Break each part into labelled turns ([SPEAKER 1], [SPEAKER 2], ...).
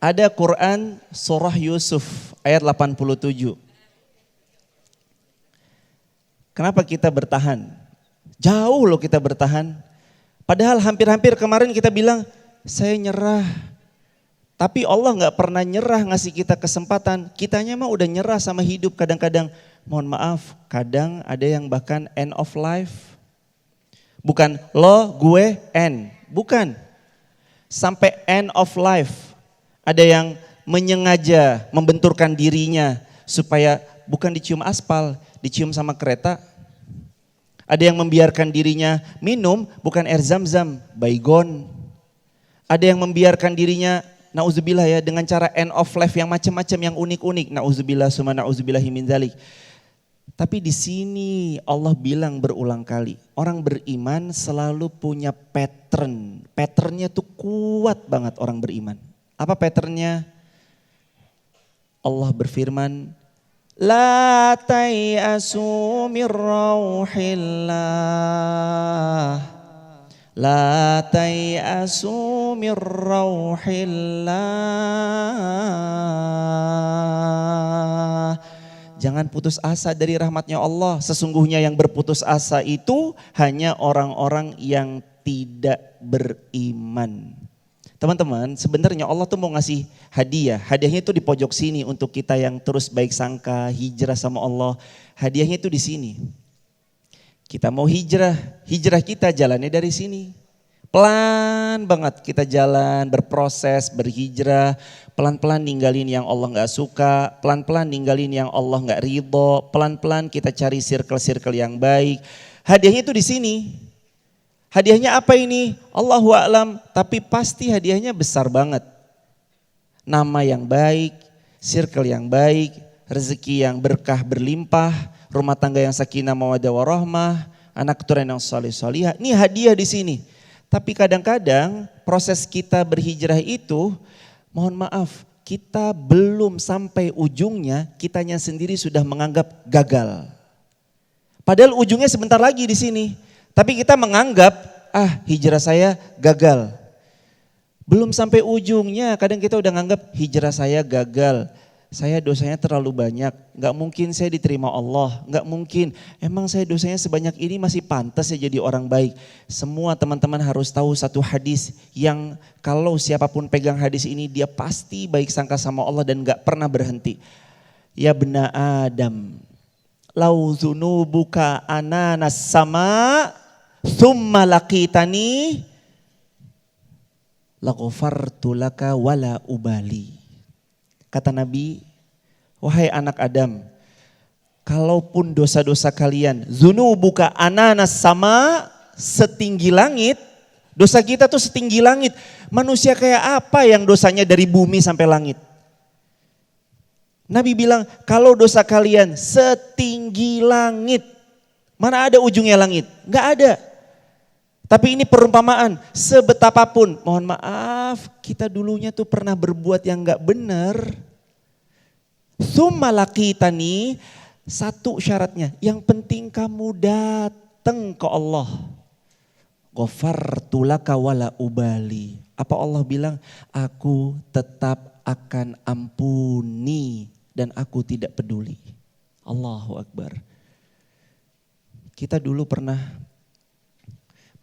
[SPEAKER 1] Ada Quran surah Yusuf ayat 87. Kenapa kita bertahan? Jauh loh kita bertahan. Padahal hampir-hampir kemarin kita bilang, saya nyerah. Tapi Allah gak pernah nyerah ngasih kita kesempatan. Kitanya mah udah nyerah sama hidup kadang-kadang. Mohon maaf, kadang ada yang bahkan end of life. Bukan lo, gue, end. Bukan. Sampai end of life. Ada yang menyengaja membenturkan dirinya supaya bukan dicium aspal, dicium sama kereta. Ada yang membiarkan dirinya minum bukan air zam-zam, baygon. Ada yang membiarkan dirinya, nauzubillah ya, dengan cara end of life yang macam-macam, yang unik-unik. Nauzubillah summa nauzubillahi min dzalik. Tapi di sini Allah bilang berulang kali, orang beriman selalu punya pattern. Patternnya tuh kuat banget orang beriman. Apa patternnya? Allah berfirman, La tai'asu min rauhillah. La tai'asu min rauhillah. Jangan putus asa dari rahmatnya Allah. Sesungguhnya yang berputus asa itu hanya orang-orang yang tidak beriman. Teman-teman, sebenarnya Allah tuh mau ngasih hadiah. Hadiahnya itu di pojok sini untuk kita yang terus baik sangka, hijrah sama Allah. Hadiahnya itu di sini. Kita mau hijrah, hijrah kita jalannya dari sini. Pelan banget kita jalan, berproses, berhijrah. Pelan-pelan ninggalin yang Allah gak suka, pelan-pelan ninggalin yang Allah gak ridho. Pelan-pelan kita cari circle-circle yang baik. Hadiahnya itu di sini. Hadiahnya apa ini? Allahu a'lam, tapi pasti hadiahnya besar banget. Nama yang baik, circle yang baik, rezeki yang berkah berlimpah, rumah tangga yang sakinah mawaddah warahmah, anak keturunan yang saleh-salihah. Ini hadiah di sini. Tapi kadang-kadang proses kita berhijrah itu, mohon maaf, kita belum sampai ujungnya, kitanya sendiri sudah menganggap gagal. Padahal ujungnya sebentar lagi di sini. Tapi kita menganggap, hijrah saya gagal. Belum sampai ujungnya, kadang kita udah nganggap hijrah saya gagal. Saya dosanya terlalu banyak, gak mungkin saya diterima Allah, gak mungkin. Emang saya dosanya sebanyak ini masih pantas ya jadi orang baik. Semua teman-teman harus tahu satu hadis yang kalau siapapun pegang hadis ini dia pasti baik sangka sama Allah dan gak pernah berhenti. Ya bena Adam, lau zunubuka ananas sama thumma laqitani laghafartu laka wala ubali. Kata Nabi, wahai anak Adam, kalaupun dosa-dosa kalian zunubuka ananas sama setinggi langit, dosa kita tuh setinggi langit. Manusia kayak apa yang dosanya dari bumi sampai langit? Nabi bilang, kalau dosa kalian setinggi langit, mana ada ujungnya langit? Gak ada. Tapi ini perumpamaan, sebetapapun, mohon maaf, kita dulunya tuh pernah berbuat yang gak benar. Tsumma laqitani, satu syaratnya, yang penting kamu datang ke Allah. Ghafartu laka wala ubali. Apa Allah bilang? Aku tetap akan ampuni dan aku tidak peduli. Allahu Akbar. Kita dulu pernah,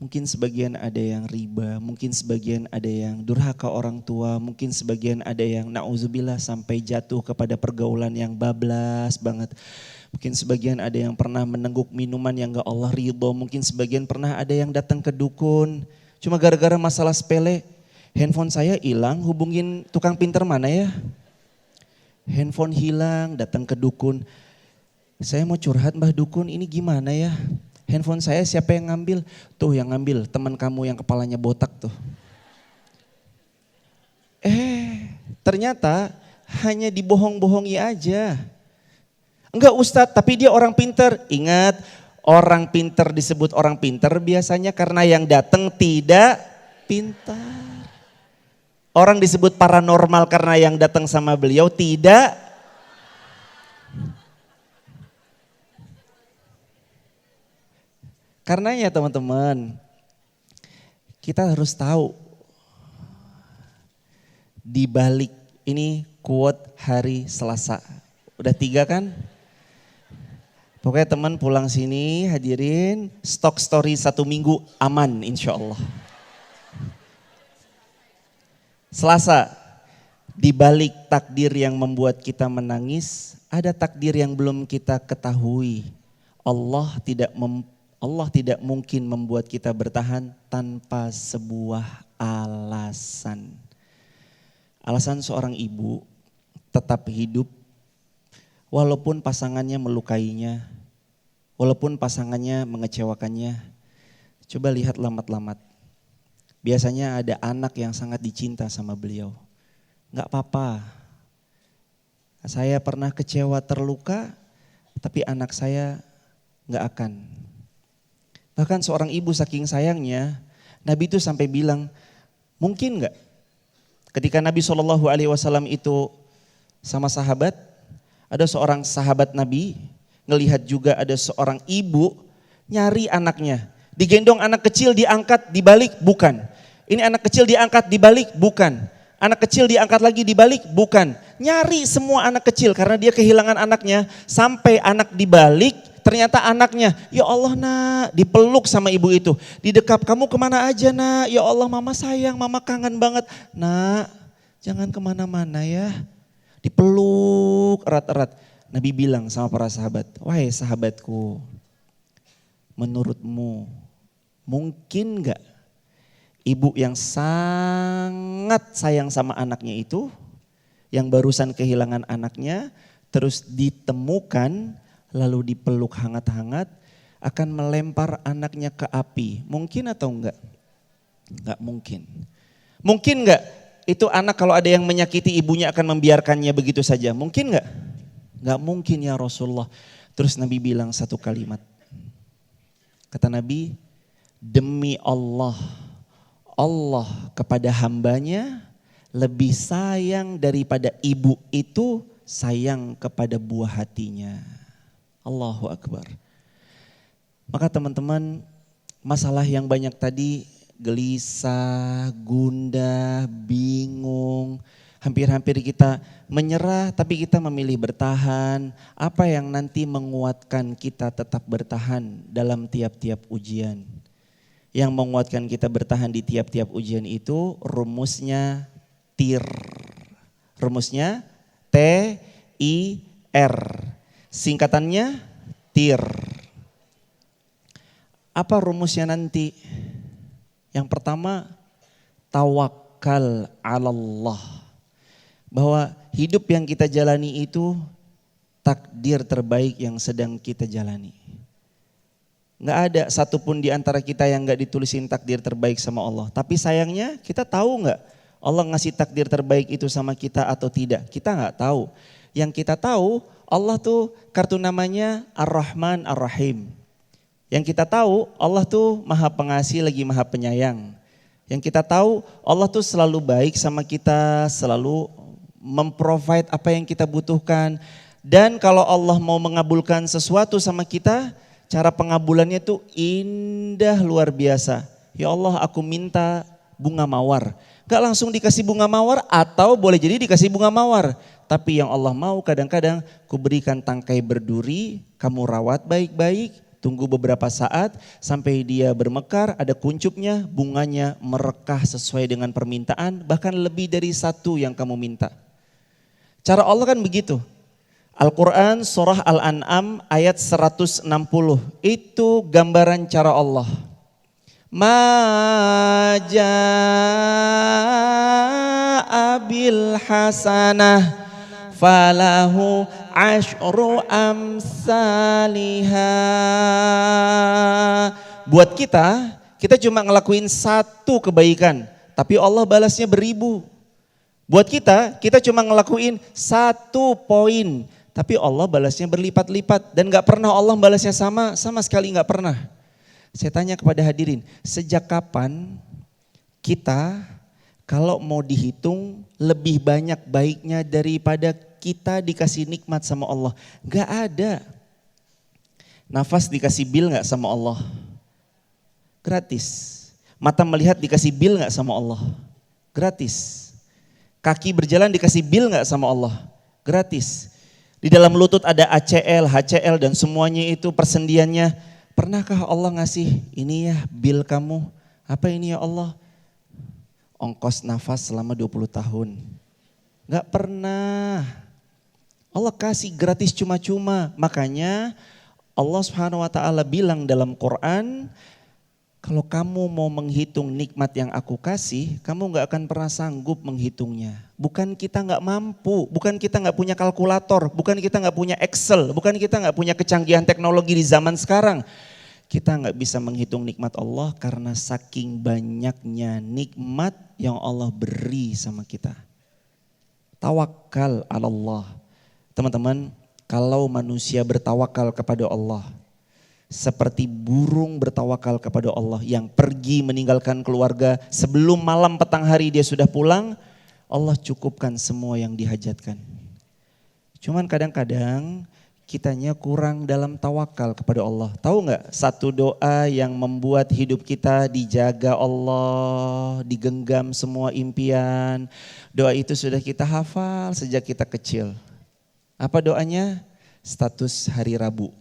[SPEAKER 1] mungkin sebagian ada yang riba, mungkin sebagian ada yang durhaka orang tua, mungkin sebagian ada yang na'udzubillah sampai jatuh kepada pergaulan yang bablas banget. Mungkin sebagian ada yang pernah menengguk minuman yang gak Allah ridho, mungkin sebagian pernah ada yang datang ke dukun. Cuma gara-gara masalah sepele, handphone saya hilang, hubungin tukang pinter mana ya? Handphone hilang, datang ke dukun. Saya mau curhat Mbah Dukun, ini gimana ya? Handphone saya siapa yang ngambil? Tuh yang ngambil teman kamu yang kepalanya botak tuh. Ternyata hanya dibohong-bohongi aja. Enggak Ustadz, tapi dia orang pinter. Ingat, orang pinter disebut orang pinter biasanya karena yang datang tidak pintar. Orang disebut paranormal karena yang datang sama beliau tidak. Karenanya teman-teman, kita harus tahu di balik Ini quote hari Selasa. Udah 3 kan? Pokoknya teman pulang sini hadirin stock story 1 minggu aman insya Allah. Selasa, di balik takdir yang membuat kita menangis, ada takdir yang belum kita ketahui. Allah tidak mungkin membuat kita bertahan tanpa sebuah alasan. Alasan seorang ibu tetap hidup walaupun pasangannya melukainya, walaupun pasangannya mengecewakannya. Coba lihat lamat-lamat. Biasanya ada anak yang sangat dicinta sama beliau. Enggak apa-apa. Saya pernah kecewa terluka, tapi anak saya enggak akan. Bahkan seorang ibu saking sayangnya, Nabi itu sampai bilang, mungkin enggak ketika Nabi SAW itu sama sahabat, ada seorang sahabat Nabi ngelihat juga ada seorang ibu nyari anaknya. Digendong anak kecil diangkat dibalik, bukan. Ini anak kecil diangkat dibalik, bukan. Anak kecil diangkat lagi dibalik, bukan. Nyari semua anak kecil karena dia kehilangan anaknya. Sampai anak dibalik, ternyata anaknya, ya Allah nak, dipeluk sama ibu itu. Didekap, kamu kemana aja nak? Ya Allah mama sayang, mama kangen banget. Nak, jangan kemana-mana ya. Dipeluk erat-erat. Nabi bilang sama para sahabat, wahai sahabatku, menurutmu mungkin gak ibu yang sangat sayang sama anaknya itu, yang barusan kehilangan anaknya, terus ditemukan, lalu dipeluk hangat-hangat, akan melempar anaknya ke api. Mungkin atau enggak? Enggak mungkin. Mungkin enggak itu anak kalau ada yang menyakiti ibunya akan membiarkannya begitu saja? Mungkin enggak? Enggak mungkin ya Rasulullah. Terus Nabi bilang satu kalimat. Kata Nabi, demi Allah, Allah kepada hambanya lebih sayang daripada ibu itu sayang kepada buah hatinya. Allahu Akbar. Maka teman-teman, masalah yang banyak tadi, gelisah, gundah, bingung, hampir-hampir kita menyerah tapi kita memilih bertahan. Apa yang nanti menguatkan kita tetap bertahan dalam tiap-tiap ujian? Yang menguatkan kita bertahan di tiap-tiap ujian itu rumusnya TIR. Rumusnya TIR. Singkatannya TIR. Apa rumusnya nanti? Yang pertama, tawakal 'alallah. Bahwa hidup yang kita jalani itu takdir terbaik yang sedang kita jalani. Nggak ada satupun di antara kita yang nggak ditulisin takdir terbaik sama Allah. Tapi sayangnya kita tahu nggak Allah ngasih takdir terbaik itu sama kita atau tidak? Kita nggak tahu. Yang kita tahu Allah tuh kartu namanya Ar-Rahman Ar-Rahim. Yang kita tahu Allah tuh maha pengasih lagi maha penyayang. Yang kita tahu Allah tuh selalu baik sama kita, selalu memprovide apa yang kita butuhkan. Dan kalau Allah mau mengabulkan sesuatu sama kita, cara pengabulannya tuh indah luar biasa. Ya Allah aku minta bunga mawar. Gak langsung dikasih bunga mawar atau boleh jadi dikasih bunga mawar. Tapi yang Allah mau kadang-kadang kuberikan tangkai berduri, kamu rawat baik-baik, tunggu beberapa saat sampai dia bermekar, ada kuncupnya, bunganya merekah sesuai dengan permintaan, bahkan lebih dari satu yang kamu minta. Cara Allah kan begitu. Al-Quran surah Al-An'am ayat 160 itu gambaran cara Allah. Ma jaa'a bil hasanah falahu asyru amsalihha. Buat kita cuma ngelakuin satu kebaikan, tapi Allah balasnya beribu. Buat kita cuma ngelakuin satu poin, tapi Allah balasnya berlipat-lipat dan gak pernah Allah balasnya sama sekali gak pernah. Saya tanya kepada hadirin, sejak kapan kita kalau mau dihitung lebih banyak baiknya daripada kita dikasih nikmat sama Allah? Gak ada. Nafas dikasih bil gak sama Allah? Gratis. Mata melihat dikasih bil gak sama Allah? Gratis. Kaki berjalan dikasih bil nggak sama Allah? Gratis. Di dalam lutut ada ACL, HCL dan semuanya itu persendiannya. Pernahkah Allah ngasih ini ya bil kamu? Apa ini ya Allah? Ongkos nafas selama 20 tahun. Gak pernah. Allah kasih gratis cuma-cuma. Makanya Allah Subhanahu wa taala bilang dalam Quran, kalau kamu mau menghitung nikmat yang aku kasih, kamu gak akan pernah sanggup menghitungnya. Bukan kita gak mampu, bukan kita gak punya kalkulator, bukan kita gak punya Excel, bukan kita gak punya kecanggihan teknologi di zaman sekarang. Kita gak bisa menghitung nikmat Allah karena saking banyaknya nikmat yang Allah beri sama kita. Tawakal ala Allah. Teman-teman, kalau manusia bertawakal kepada Allah, seperti burung bertawakal kepada Allah yang pergi meninggalkan keluarga, sebelum malam petang hari dia sudah pulang, Allah cukupkan semua yang dihajatkan. Cuman kadang-kadang kitanya kurang dalam tawakal kepada Allah. Tahu nggak satu doa yang membuat hidup kita dijaga Allah, digenggam semua impian. Doa itu sudah kita hafal sejak kita kecil. Apa doanya? Status hari Rabu.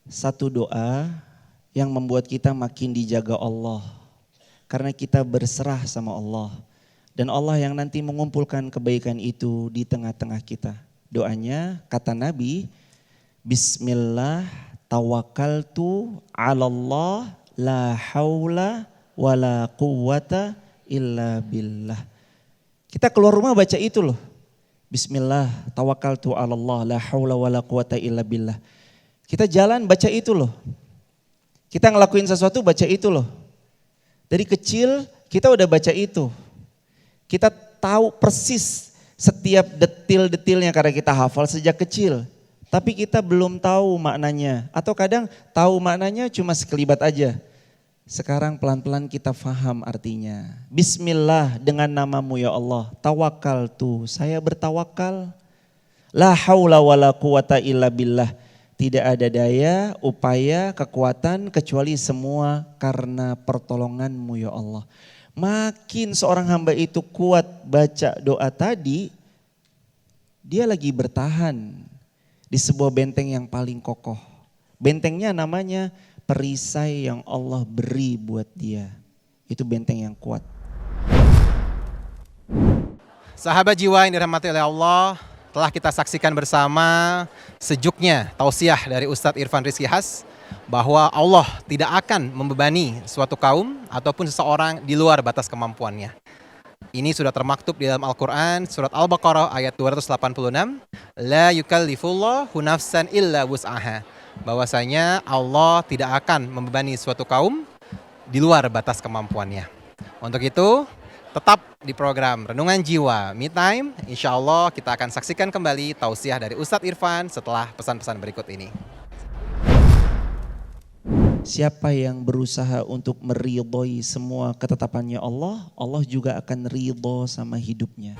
[SPEAKER 1] Satu doa yang membuat kita makin dijaga Allah. Karena kita berserah sama Allah. Dan Allah yang nanti mengumpulkan kebaikan itu di tengah-tengah kita. Doanya kata Nabi, Bismillah tawakkaltu ala Allah la haula wa la quwwata illa billah. Kita keluar rumah baca itu loh. Bismillah tawakkaltu ala Allah la haula wa la quwwata illa billah. Kita jalan baca itu loh. Kita ngelakuin sesuatu baca itu loh. Dari kecil kita udah baca itu. Kita tahu persis setiap detil-detilnya karena kita hafal sejak kecil. Tapi kita belum tahu maknanya. Atau kadang tahu maknanya cuma sekelibat aja. Sekarang pelan-pelan kita faham artinya. Bismillah dengan namamu ya Allah. Tawakal tuh, saya bertawakal. La haula wa la quwata illa billah. Tidak ada daya, upaya, kekuatan kecuali semua karena pertolonganmu ya Allah. Makin seorang hamba itu kuat baca doa tadi, dia lagi bertahan di sebuah benteng yang paling kokoh. Bentengnya namanya perisai yang Allah beri buat dia. Itu benteng yang kuat.
[SPEAKER 2] Sahabat jiwa yang dirahmati oleh Allah, telah kita saksikan bersama sejuknya tausiah dari Ustadz Irfan Rizky Has bahwa Allah tidak akan membebani suatu kaum ataupun seseorang di luar batas kemampuannya. Ini sudah termaktub di dalam Al-Quran, surat Al-Baqarah ayat 286. La yukallifullahu nafsan illa wus'aha. Bahwasanya Allah tidak akan membebani suatu kaum di luar batas kemampuannya. Untuk itu, tetap di program Renungan Jiwa Me Time. Insya Allah kita akan saksikan kembali tausiah dari Ustadz Irfan setelah pesan-pesan berikut ini.
[SPEAKER 1] Siapa yang berusaha untuk meridhoi semua ketetapannya Allah, Allah juga akan ridho sama hidupnya.